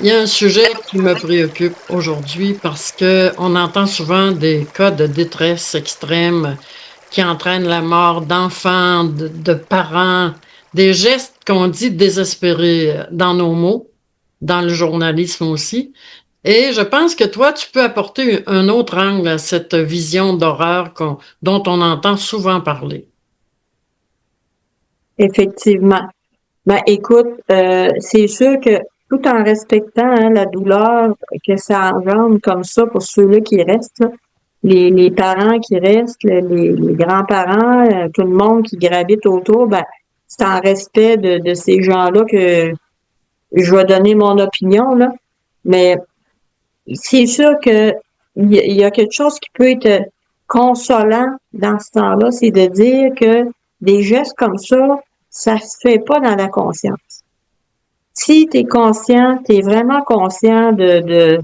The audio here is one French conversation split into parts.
Il y a un sujet qui me préoccupe aujourd'hui parce que on entend souvent des cas de détresse extrême qui entraînent la mort d'enfants, de parents, des gestes qu'on dit désespérés dans nos mots, dans le journalisme aussi. Et je pense que toi, tu peux apporter un autre angle à cette vision d'horreur dont on entend souvent parler. Effectivement. Ben, écoute, c'est sûr que tout en respectant la douleur que ça engendre comme ça pour ceux-là qui restent, là, les parents qui restent, les grands-parents, tout le monde qui gravite autour, ben, c'est en respect de ces gens-là que je vais donner mon opinion, là. Mais c'est sûr que il y a quelque chose qui peut être consolant dans ce temps-là, c'est de dire que des gestes comme ça se fait pas dans la conscience. Si tu es conscient, tu es vraiment conscient de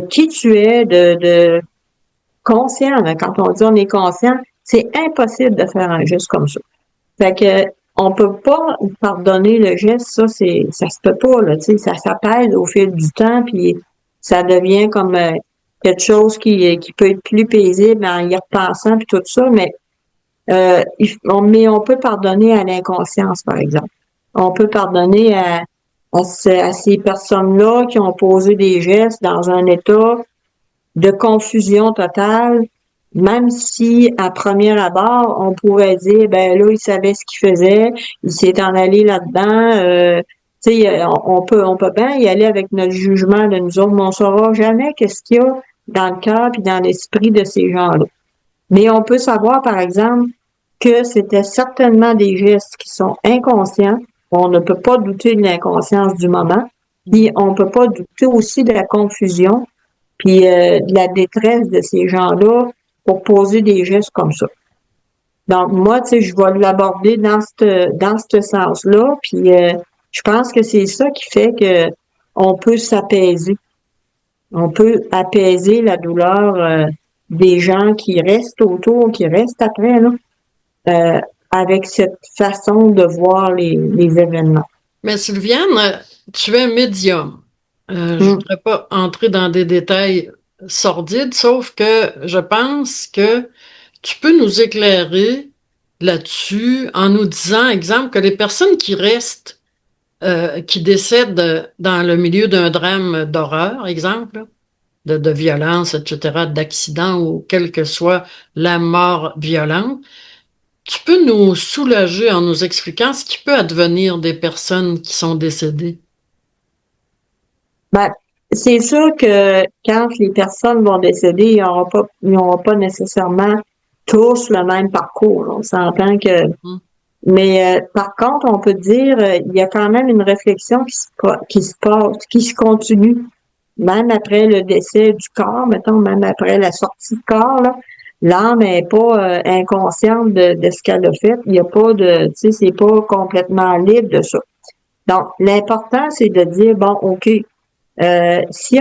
qui tu es, de conscient, là, quand on dit on est conscient, c'est impossible de faire un geste comme ça. Fait que on peut pas pardonner le geste, ça se peut pas, là, tu sais, ça s'appelle au fil du temps, puis ça devient comme quelque chose qui peut être plus paisible en y repensant puis tout ça, mais on peut pardonner à l'inconscience, par exemple. On peut pardonner à ces personnes-là qui ont posé des gestes dans un état de confusion totale, même si à premier abord, on pourrait dire, ben là, il savait ce qu'il faisait, il s'est en allé là-dedans, tu sais, on peut bien y aller avec notre jugement de nous autres, mais on saura jamais qu'est-ce qu'il y a dans le cœur puis dans l'esprit de ces gens-là. Mais on peut savoir, par exemple, que c'était certainement des gestes qui sont inconscients. On ne peut pas douter de l'inconscience du moment. Puis on peut pas douter aussi de la confusion, puis de la détresse de ces gens-là pour poser des gestes comme ça. Donc moi, tu sais, je vais l'aborder dans ce sens-là. Puis je pense que c'est ça qui fait que on peut s'apaiser. On peut apaiser la douleur des gens qui restent autour, qui restent après, là, euh, avec cette façon de voir les événements. Mais Sylviane, tu es médium. Je Mm. voudrais pas entrer dans des détails sordides, sauf que je pense que tu peux nous éclairer là-dessus en nous disant, exemple, que les personnes qui restent, qui décèdent dans le milieu d'un drame d'horreur, exemple, de violence, etc., d'accident ou quelle que soit la mort violente, tu peux nous soulager en nous expliquant ce qui peut advenir des personnes qui sont décédées. Ben, c'est sûr que quand les personnes vont décéder, ils n'auront pas nécessairement tous le même parcours. On s'entend que, Hmm. mais par contre, on peut dire, il y a quand même une réflexion qui se passe, qui se continue, même après le décès du corps, mettons, même après la sortie du corps, là. L'âme n'est pas inconsciente de ce qu'elle a fait. Il n'y a pas de, tu sais, c'est pas complètement libre de ça. Donc, l'important, c'est de dire, bon, OK, s'il y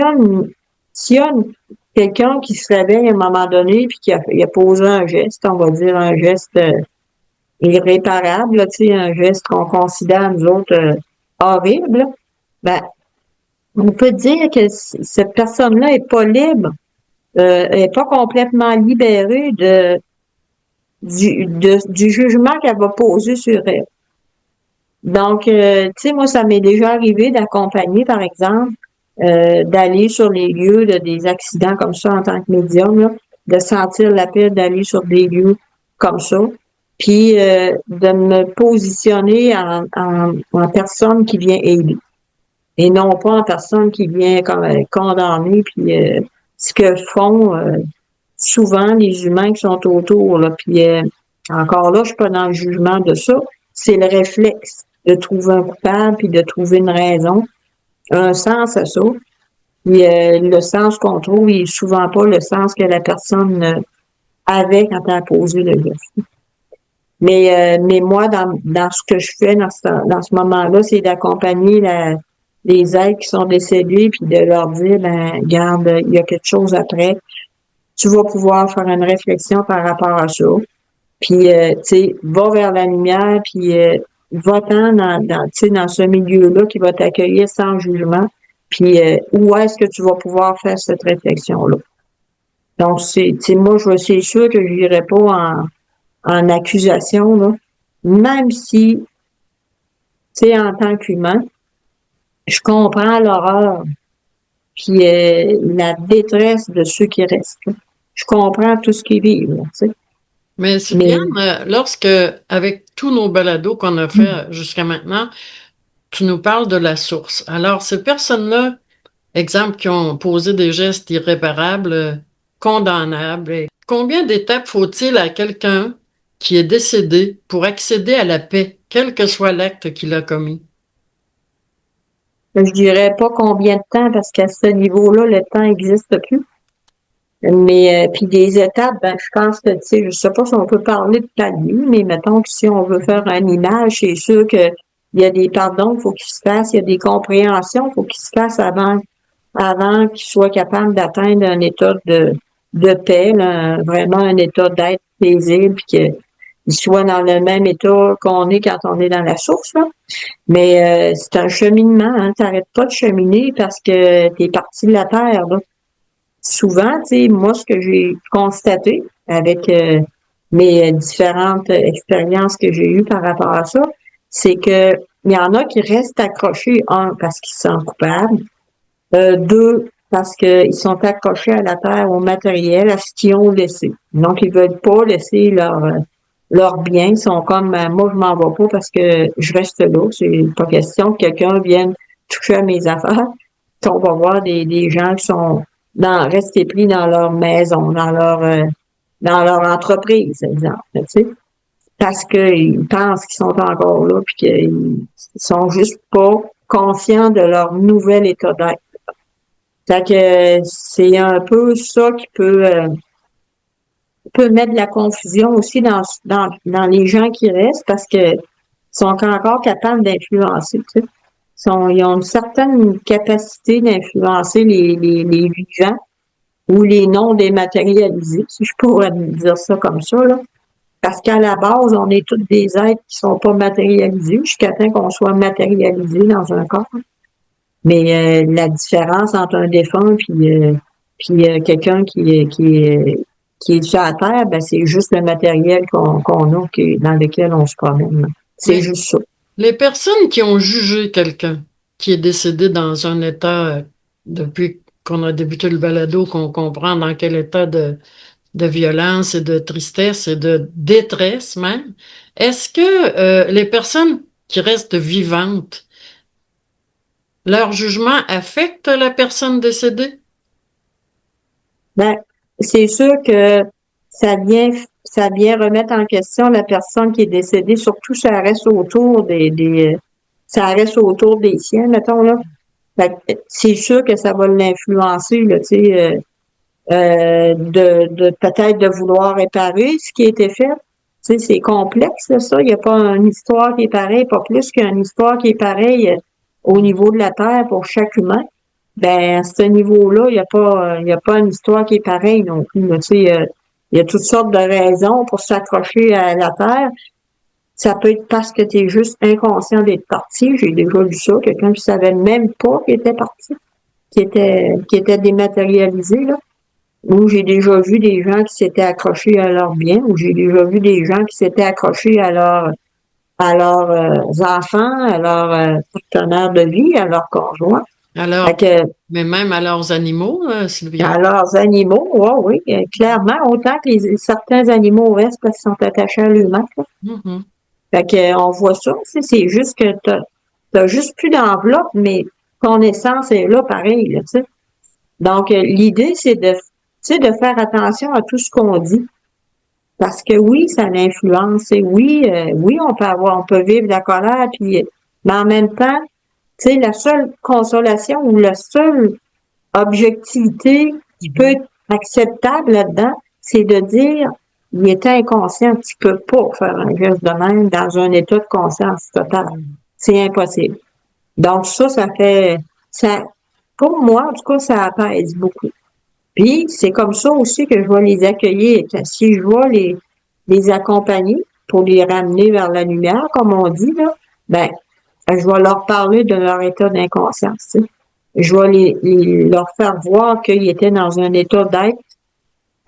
a quelqu'un qui se réveille à un moment donné puis il a posé un geste, on va dire un geste irréparable, là, tu sais, un geste qu'on considère, nous autres, horrible, là, ben, on peut dire que cette personne-là est pas libre, est pas complètement libérée du jugement qu'elle va poser sur elle. Donc, tu sais, moi, ça m'est déjà arrivé d'accompagner, par exemple, d'aller sur les lieux de des accidents comme ça en tant que médium, là, de sentir l'appel d'aller sur des lieux comme ça, puis de me positionner en personne qui vient aider, et non pas en personne qui vient comme condamner, puis ce que font souvent les humains qui sont autour, là, puis encore là, je suis pas dans le jugement de ça, c'est le réflexe de trouver un coupable puis de trouver une raison, un sens à ça. Puis le sens qu'on trouve, il est souvent pas le sens que la personne avait quand elle a posé le geste. Mais moi, dans ce que je fais dans ce moment-là, c'est d'accompagner les êtres qui sont décédés puis de leur dire, ben, regarde, il y a quelque chose après. Tu vas pouvoir faire une réflexion par rapport à ça. Puis, tu sais, va vers la lumière, puis va-t'en tu sais, dans ce milieu-là qui va t'accueillir sans jugement. Puis où est-ce que tu vas pouvoir faire cette réflexion-là? Donc, moi, c'est sûr que je n'irai pas en accusation, là. Même si, tu sais, en tant qu'humain, je comprends l'horreur puis la détresse de ceux qui restent, là. Je comprends tout ce qu'ils vivent, là, tu sais. Mais Mais Sylviane, lorsque, avec tous nos balados qu'on a fait jusqu'à maintenant, tu nous parles de la source. Alors, ces personnes-là, exemple, qui ont posé des gestes irréparables, condamnables, et combien d'étapes faut-il à quelqu'un qui est décédé pour accéder à la paix, quel que soit l'acte qu'il a commis? je dirais pas combien de temps, parce qu'à ce niveau-là, le temps n'existe plus. Mais puis des étapes, ben je pense que tu sais, je sais pas si on peut parler de palier, mais mettons que si on veut faire un image, c'est sûr que il y a des pardons, faut qu'ils se fassent, il y a des compréhensions, faut qu'ils se fassent avant qu'ils soient capables d'atteindre un état de paix, là, vraiment un état d'être paisible, puis qu'ils soient dans le même état qu'on est quand on est dans la source, là. Mais c'est un cheminement, hein, t'arrêtes pas de cheminer parce que t'es parti de la terre, là. Souvent, tu sais, moi, ce que j'ai constaté avec mes différentes expériences que j'ai eues par rapport à ça, c'est que il y en a qui restent accrochés, un, parce qu'ils sont coupables, deux, parce qu'ils sont accrochés à la terre, au matériel, à ce qu'ils ont laissé. Donc, ils veulent pas laisser leurs biens. Ils sont comme, moi, je m'en vais pas parce que je reste là. C'est pas question que quelqu'un vienne toucher à mes affaires. On va voir des gens qui sont restés pris dans leur maison, dans leur entreprise, exemple, tu sais, parce qu'ils pensent qu'ils sont encore là, puis qu'ils sont juste pas conscients de leur nouvel état d'être. Fait que c'est un peu ça qui peut mettre de la confusion aussi dans les gens qui restent, parce que sont encore capables d'influencer, tu sais. Ils ont une certaine capacité d'influencer les vivants ou les non dématérialisés, si je pourrais dire ça comme ça, là. Parce qu'à la base, on est tous des êtres qui sont pas matérialisés, jusqu'à temps qu'on soit matérialisé dans un corps. Mais la différence entre un défunt puis quelqu'un qui est sur la Terre, ben, c'est juste le matériel qu'on a dans lequel on se promène. C'est Mais juste ça. les personnes qui ont jugé quelqu'un qui est décédé dans un état, depuis qu'on a débuté le balado, qu'on comprend dans quel état de violence et de tristesse et de détresse même, est-ce que les personnes qui restent vivantes, leur jugement affecte la personne décédée? Ben, c'est sûr que ça vient remettre en question la personne qui est décédée, surtout si ça reste autour ça reste autour des siens, mettons, là. Fait que c'est sûr que ça va l'influencer, là, tu sais, de peut-être de vouloir réparer ce qui a été fait. Tu sais, c'est complexe, là, ça. Il n'y a pas une histoire qui est pareille, pas plus qu'une histoire qui est pareille au niveau de la Terre pour chaque humain. Ben, à ce niveau-là, il y a pas une histoire qui est pareille non plus, là. Tu sais, il y a toutes sortes de raisons pour s'accrocher à la Terre. Ça peut être parce que tu es juste inconscient d'être parti. J'ai déjà vu ça, quelqu'un qui savait même pas qu'il était parti, qui était dématérialisé, là. Ou j'ai déjà vu des gens qui s'étaient accrochés à leurs biens, ou j'ai déjà vu des gens qui s'étaient accrochés à leurs enfants, à leurs partenaires de vie, à leurs conjoints. Fait Alors, que, mais même à leurs animaux, à Sylviane. leurs animaux, ouais, oui, clairement, autant que certains animaux restent parce qu'ils sont attachés à l'humain. Mhm. Fait que, on voit ça, tu sais, c'est juste que t'as juste plus d'enveloppe, mais ton essence est là pareil, là, tu sais. Donc, l'idée, c'est tu sais, de faire attention à tout ce qu'on dit. Parce que oui, ça l'influence. Et oui, oui, on peut vivre de la colère, puis, mais en même temps, tu sais, la seule consolation ou la seule objectivité qui peut Mhm. être acceptable là-dedans, c'est de dire, il était inconscient, tu peux pas faire un geste de même dans un état de conscience totale. C'est impossible. Donc ça fait, ça, pour moi, en tout cas, ça apaise beaucoup. Puis, c'est comme ça aussi que je vais les accueillir. Si je vais les accompagner pour les ramener vers la lumière, comme on dit, là, ben, je vais leur parler de leur état d'inconscience, tu sais. je vais leur faire voir qu'ils étaient dans un état d'être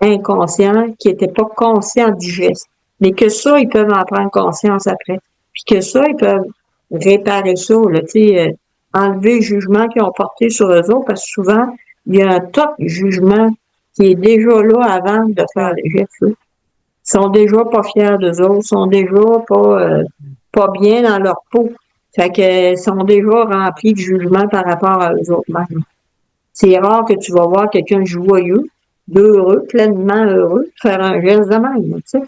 inconscient, qu'ils n'étaient pas conscients du geste. Mais que ça, ils peuvent en prendre conscience après. Puis que ça, ils peuvent réparer ça, là, tu sais, enlever le jugement qu'ils ont porté sur eux autres, parce que souvent, il y a un tas de jugement qui est déjà là avant de faire les gestes, là. Ils sont déjà pas fiers d'eux autres, sont déjà pas bien dans leur peau. Fait que sont déjà remplis de jugement par rapport à eux autres mêmes. C'est rare que tu vas voir quelqu'un joyeux, heureux, pleinement heureux, faire un geste de même, tu sais.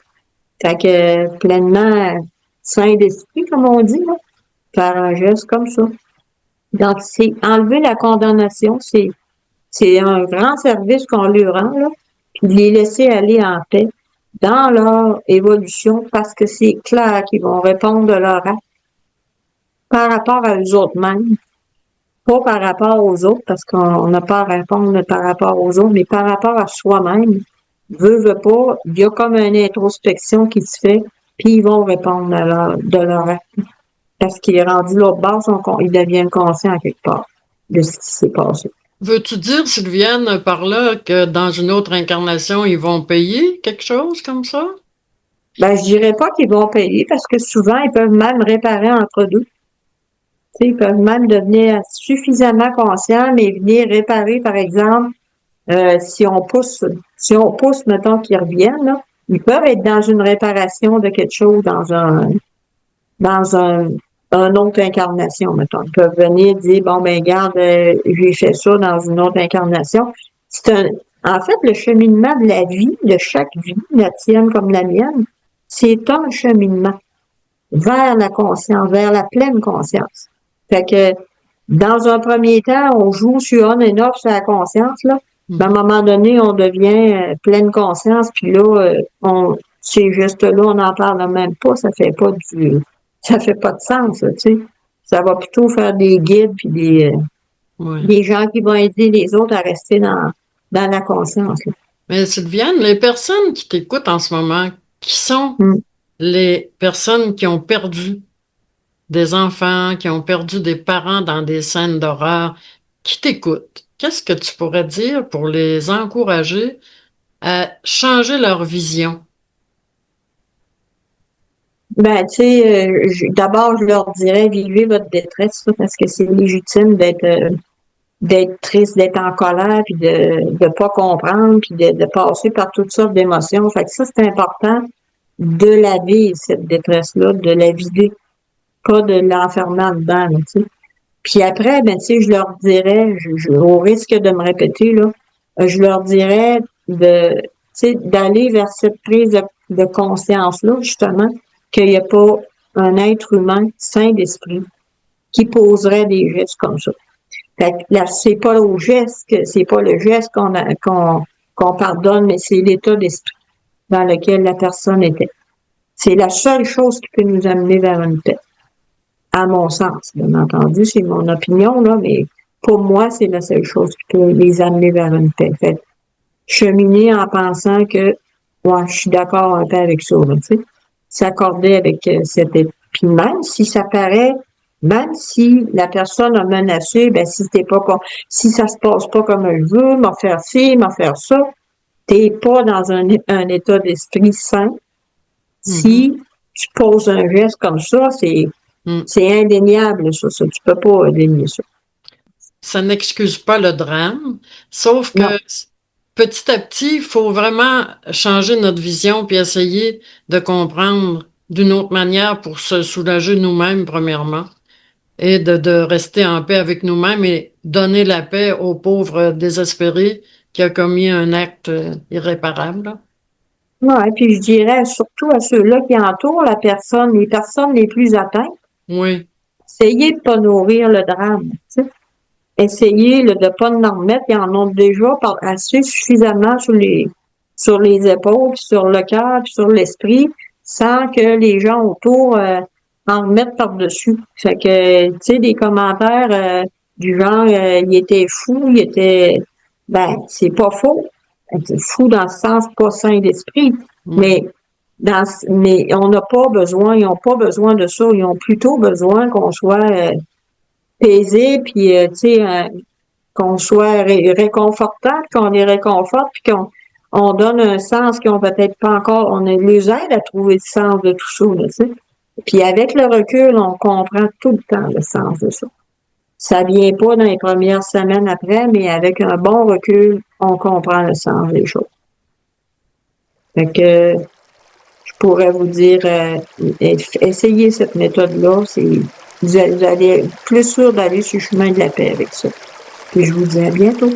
Fait que pleinement sain d'esprit, comme on dit, là, faire un geste comme ça. Donc, c'est enlever la condamnation, c'est un grand service qu'on leur rend, là, puis de les laisser aller en paix dans leur évolution parce que c'est clair qu'ils vont répondre de leur acte par rapport à eux autres mêmes, pas par rapport aux autres parce qu'on n'a pas à répondre par rapport aux autres, mais par rapport à soi-même. Veut pas, il y a comme une introspection qui se fait, puis ils vont répondre de leur acte. Parce qu'il est rendu l'autre bord, ils deviennent conscients quelque part de ce qui s'est passé. Veux-tu dire, Sylviane, par là, que dans une autre incarnation, ils vont payer quelque chose comme ça? Ben, je dirais pas qu'ils vont payer parce que souvent, ils peuvent même réparer entre deux. Tu sais, ils peuvent même devenir suffisamment conscients, mais venir réparer, par exemple, si on pousse, mettons, qu'ils reviennent, là, ils peuvent être dans une réparation de quelque chose dans un autre incarnation, mettons. Ils peuvent venir dire, bon, ben, regarde, j'ai fait ça dans une autre incarnation. En fait, le cheminement de la vie, de chaque vie, la tienne comme la mienne, c'est un cheminement vers la conscience, vers la pleine conscience. Fait que, dans un premier temps, on joue sur on et off sur la conscience, là. À un moment donné, on devient pleine conscience, puis là, ces gestes-là, on n'en parle même pas, ça fait pas de sens, là, tu sais. Ça va plutôt faire des guides puis des gens qui vont aider les autres à rester dans la conscience, là. Mais Sylviane, les personnes qui t'écoutent en ce moment, qui sont les personnes qui ont perdu des enfants, qui ont perdu des parents dans des scènes d'horreur, qui t'écoutent, qu'est-ce que tu pourrais dire pour les encourager à changer leur vision? Ben, tu sais, d'abord, je leur dirais, vivez votre détresse, là, parce que c'est légitime d'être triste, d'être en colère, puis de pas comprendre, puis de passer par toutes sortes d'émotions. Fait que ça, c'est important de la vivre, cette détresse-là, de la vider, pas de l'enfermer en dedans, là, tu sais. Puis après, ben, tu sais, je leur dirais, au risque de me répéter, là, je leur dirais tu sais, d'aller vers cette prise de conscience-là, justement, qu'il n'y a pas un être humain sain d'esprit qui poserait des gestes comme ça. Fait que là, c'est pas c'est pas le geste qu'on pardonne, mais c'est l'état d'esprit dans lequel la personne était. C'est la seule chose qui peut nous amener vers une paix. À mon sens, bien entendu, c'est mon opinion, là, mais pour moi, c'est la seule chose qui peut les amener vers une paix. Fait cheminer en pensant que, ouais, je suis d'accord un peu avec ça, là, tu sais. S'accorder avec cette puis même si ça paraît, même si la personne a menacé, ben si ça se passe pas comme je veux, m'en faire ci, m'en faire ça, t'es pas dans un état d'esprit sain. Si tu poses un geste comme ça, c'est indéniable, ça. Tu peux pas dénier ça. Ça n'excuse pas le drame, sauf Non. que petit à petit, il faut vraiment changer notre vision puis essayer de comprendre d'une autre manière pour se soulager nous-mêmes, premièrement, et de rester en paix avec nous-mêmes et donner la paix au pauvre désespéré qui a commis un acte irréparable, là. Ouais, puis je dirais surtout à ceux-là qui entourent les personnes les plus atteintes, Oui. essayez de pas nourrir le drame, tu sais. Essayez de pas en remettre, ils en ont déjà assez suffisamment sur les épaules, puis sur le cœur, puis sur l'esprit, sans que les gens autour en remettent par-dessus. Fait que, tu sais, des commentaires du genre il était fou, ben, c'est pas faux. C'est fou dans le sens pas sain d'esprit. Oui. Mais on n'a pas besoin, ils n'ont pas besoin de ça. Ils ont plutôt besoin qu'on soit paisible, puis tu sais, qu'on soit réconfortant, qu'on les réconforte, puis qu'on donne un sens qu'ils ont peut-être pas encore, on les aide à trouver le sens de tout ça, là, tu sais. Puis avec le recul, on comprend tout le temps le sens de ça. Ça vient pas dans les premières semaines après, mais avec un bon recul, on comprend le sens des choses. Fait que je pourrais vous dire, essayez cette méthode-là, vous allez être plus sûr d'aller sur le chemin de la paix avec ça. Puis je vous dis à bientôt.